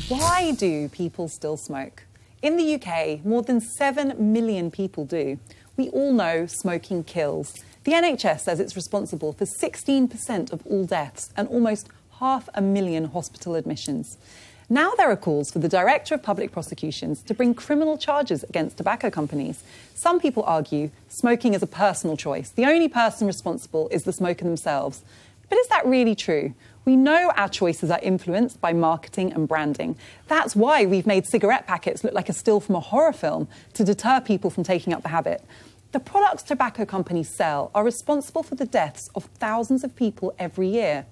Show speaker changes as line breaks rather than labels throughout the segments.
Why do people still smoke? In the UK, more than 7 million people do. We all know smoking kills. The NHS says it's responsible for 16% of all deaths and almost 500,000 hospital admissions. Now there are calls for the Director of Public Prosecutions to bring criminal charges against tobacco companies. Some people argue smoking is a personal choice. The only person responsible is the smoker themselves. But is that really true? We know our choices are influenced by marketing and branding. That's why we've made cigarette packets look like a still from a horror film to deter people from taking up the habit. The products tobacco companies sell are responsible for the deaths of thousands of people every year.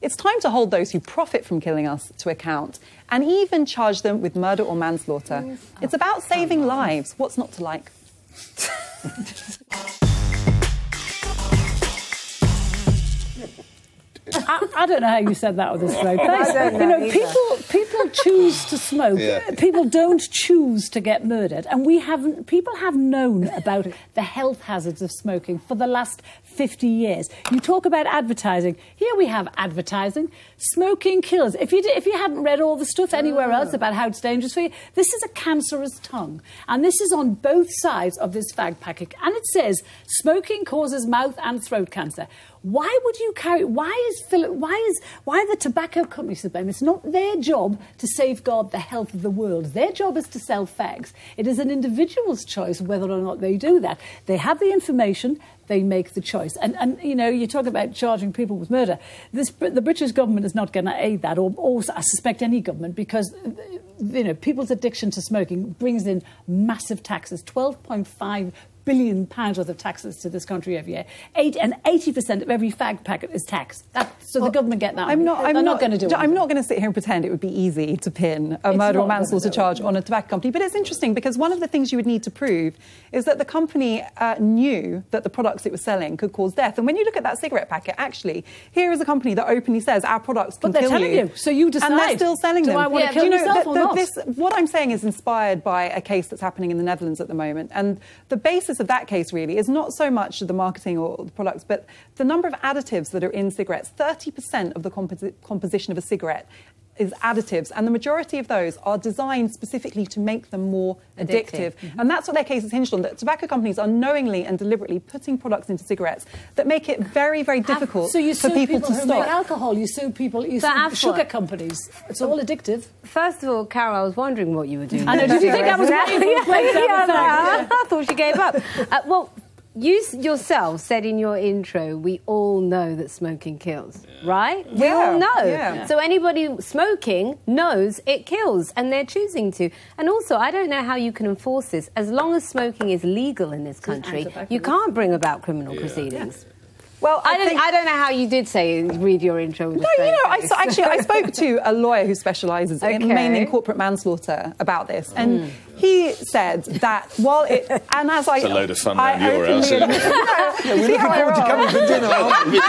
It's time to hold those who profit from killing us to account and even charge them with murder or manslaughter. It's about saving lives. What's not to like?
I don't know how you said that with a straight face. People choose to smoke. Yeah. People don't choose to get murdered. And people have known about the health hazards of smoking for the last 50 years. You talk about advertising. Here we have advertising. Smoking kills. If you hadn't read all the stuff anywhere else about how it's dangerous for you, this is a cancerous tongue. And this is on both sides of this fag packet. And it says, smoking causes mouth and throat cancer. Why would you carry... Why are the tobacco companies to blame? It's not their job to safeguard the health of the world. Their job is to sell fags. It is an individual's choice whether or not they do that. They have the information, they make the choice. And you know, you talk about charging people with murder. The British government is not going to aid that, or I suspect any government, because you know, people's addiction to smoking brings in massive taxes, £12.5 billion worth of taxes to this country every year. 80% of every fag packet is taxed. So the government get that. I'm not going to do it.
I'm not going to sit here and pretend it would be easy to pin a murder or manslaughter charge on a tobacco company. But it's interesting because one of the things you would need to prove is that the company knew that the products it was selling could cause death. And when you look at that cigarette packet, actually, here is a company that openly says our products can kill you.
But they're telling you, so you decide.
And they're still selling them.
Do I want to kill myself or not?
What I'm saying is inspired by a case that's happening in the Netherlands at the moment. And the basis of that case really is not so much the marketing or the products, but the number of additives that are in cigarettes. 30% of the composition of a cigarette is additives, and the majority of those are designed specifically to make them more addictive. Mm-hmm. And that's what their case is hinged on, that tobacco companies are knowingly and deliberately putting products into cigarettes that make it very, very difficult for people to stop.
Who make alcohol, you sue people, you sue sugar companies. It's all addictive.
First of all, Carol, I was wondering what you were doing.
I know, did you think I was
I thought she gave up. Well, you yourself said in your intro, we all know that smoking kills, right? We all know. Yeah. So anybody smoking knows it kills, and they're choosing to. And also, I don't know how you can enforce this. As long as smoking is legal in this country, you can't bring about criminal proceedings. Well, I don't know how you did read your intro.
No, you know, I spoke to a lawyer who specialises mainly in corporate manslaughter about this, and he said that while it... And as
it's a load of fun around your house, isn't it?
We're looking forward to coming for dinner, aren't we?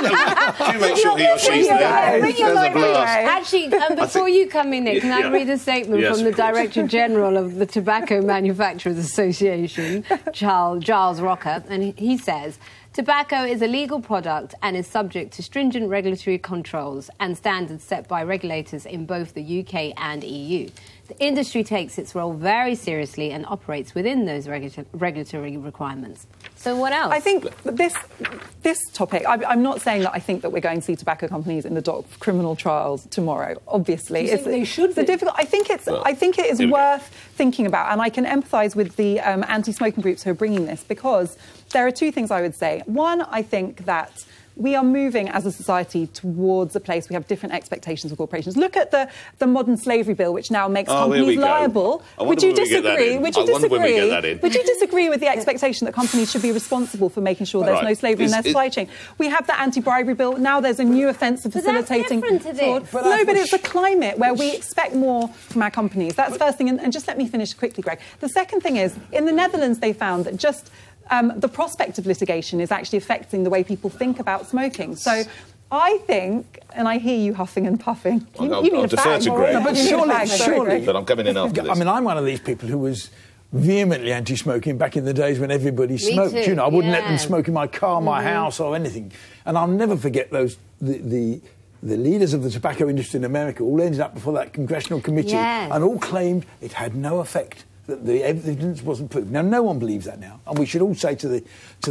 Do make sure he or she's there.
Bring your lawyer. Actually, before you come in there, can I read a statement from the Director General of the Tobacco Manufacturers Association, Giles Rocker, and he says... Tobacco is a legal product and is subject to stringent regulatory controls and standards set by regulators in both the UK and EU. The industry takes its role very seriously and operates within those regulatory requirements. So what else?
I think this topic, I'm not saying that I think that we're going to see tobacco companies in the dock of criminal trials tomorrow. Obviously,
they should be.
Difficult. I think it is worth thinking about, and I can empathise with the anti-smoking groups who are bringing this, because there are two things I would say. One, I think that we are moving as a society towards a place we have different expectations of corporations. Look at the modern slavery bill, which now makes companies liable. Would you disagree? Would you disagree with the expectation that companies should be responsible for making sure there's no slavery in their supply chain? We have the anti-bribery bill. Now there's a new offence of facilitating fraud. No, but it's a climate where we expect more from our companies. That's the first thing. And just let me finish quickly, Greg. The second thing is, in the Netherlands, they found that just the prospect of litigation is actually affecting the way people think about smoking. So I think, and I hear you huffing and puffing.
I'll defer to Greg.
No, but surely.
But I'm coming in after this.
I mean, I'm one of these people who was vehemently anti-smoking back in the days when everybody smoked.
Too,
you know, I wouldn't let them smoke in my car, my house, or anything. And I'll never forget the the leaders of the tobacco industry in America all ended up before that congressional committee and all claimed it had no effect, that the evidence wasn't proved. Now, no one believes that now. And we should all say to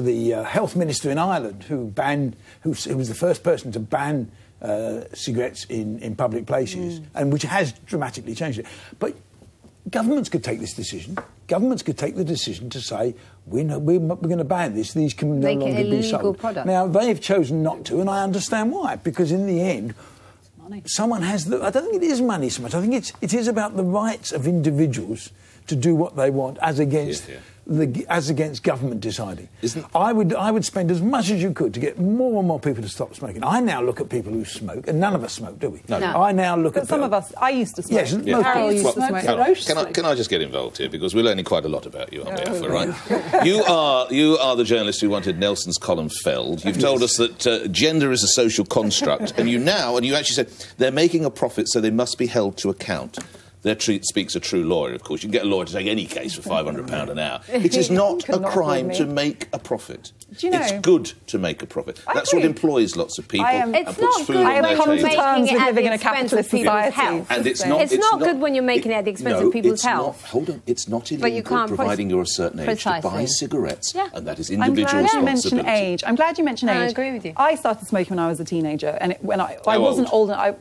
the health minister in Ireland, who was the first person to ban cigarettes in public places, and which has dramatically changed it. But governments could take this decision. Governments could take the decision to say, we're going to ban this. These can no longer be sold.
Product.
Now, they've chosen not to, and I understand why. Because in the end, someone has I don't think it is money so much. I think it is about the rights of individuals to do what they want, as against government deciding. I would spend as much as you could to get more and more people to stop smoking. I now look at people who smoke, and none of us smoke, do we?
No.
I now look at
some of us. I used to smoke.
Yes, Carol
used to smoke.
Can I just get involved here, because we're learning quite a lot about you on the Afua, right? You are the journalist who wanted Nelson's column felled. You've told us that gender is a social construct, and you actually said they're making a profit, so they must be held to account. There speaks a true lawyer, of course. You can get a lawyer to take any case for £500 an hour. It is not a crime to make a profit.
Do you know?
It's good to make a profit. That's what employs lots of people and puts food on their table.
I have come to terms with living in a capitalist society.
And
it's not good when you're making it at the expense of people's health.
Hold on, it's not illegal, providing you're a certain age, to buy cigarettes. And that is individual responsibility.
I'm glad you mentioned age.
I agree with you.
I started smoking when I was a teenager, and when I wasn't old, I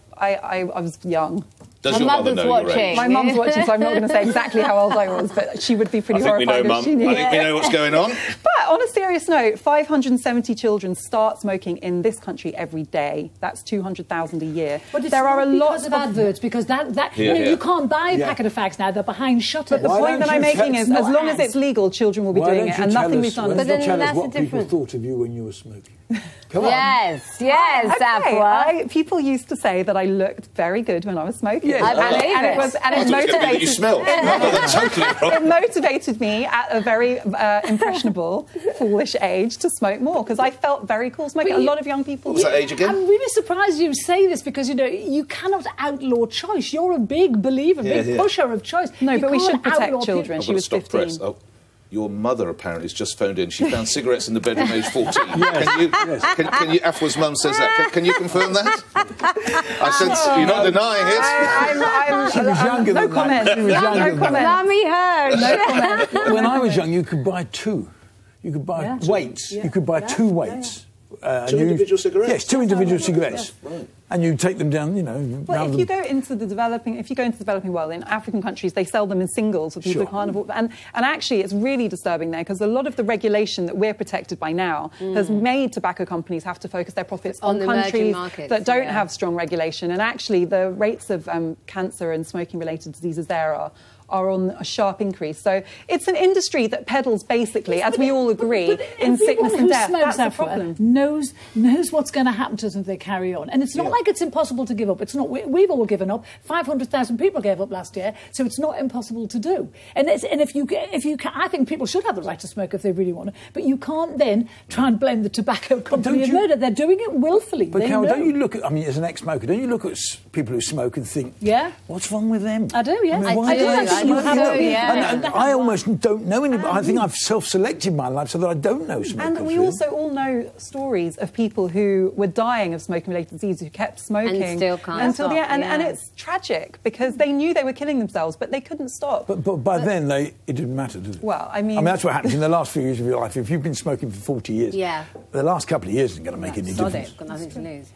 was young.
Does your mother know your age?
My mum's watching, so I'm not going to say exactly how old I was, but she would be pretty horrified if she knew.
I think we know what's going on.
But on a serious note, 570 children start smoking in this country every day. That's 200,000 a year.
But there are a lot of adverts, because you can't buy a packet of fags now. They're behind shutters.
But the point that I'm making is, as long as it's legal, children will be doing it, and nothing we've done.
But then that's what people thought of you when you were smoking. Come on.
Yes, Afua.
People used to say that I looked very good when I was smoking.
Yes,
it motivated.
You smell.
It motivated me at a very impressionable, foolish age to smoke more, because I felt very cool smoking. A lot of young people.
What was that age again?
I'm really surprised you say this, because you cannot outlaw choice. You're a big believer, big pusher of choice.
No, but we should protect children. She was 15.
Your mother apparently has just phoned in. She found cigarettes in the bedroom aged 14. Can you? Afua's mum says that. Can you confirm that? I sense you're not denying it.
She was younger than that. She was younger than that.
Lummy Hirsch.
No comment.
When I was young, you could buy two. You could buy weights. You could buy two weights.
Two individual cigarettes?
Yes, two individual cigarettes. Right. And you take them down,
Well, if you go into the developing world, in African countries, they sell them in singles with the carnival. And actually, it's really disturbing there, because a lot of the regulation that we're protected by now has made tobacco companies have to focus their profits on countries that don't have strong regulation. And actually, the rates of cancer and smoking-related diseases there are on a sharp increase. So it's an industry that peddles, basically, as we all agree, in sickness and death. That's the problem.
Knows what's going to happen to them if they carry on. And it's not like it's impossible to give up. It's not. We've all given up. 500,000 people gave up last year, so it's not impossible to do. And if you I think people should have the right to smoke if they really want to. But you can't then try and blame the tobacco company of murder. They're doing it willfully.
But Carol, don't you look at? I mean, as an ex-smoker, don't you look at people who smoke and think, what's wrong with them?
I do. Yes,
I mean, why
I do.
And I almost don't know anybody. I think I've self-selected my life so that I don't know smokers.
And we also all know stories of people who were dying of smoking-related disease, who kept smoking
and still can't
until the end. And it's tragic, because they knew they were killing themselves, but they couldn't stop.
But by then, it didn't matter, did it?
Well, I mean,
that's what happens in the last few years of your life. If you've been smoking for 40 years, the last couple of years isn't going to make any difference.
Got nothing to lose.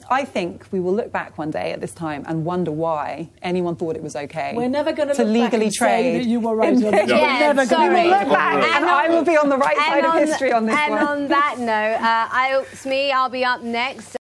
I think we will look back one day at this time and wonder why anyone thought it was okay.
We're never going to
legally trade.
That you were right.
We're never going to look back, and I will be on the right side of history on this one.
And on that note, I'll be up next.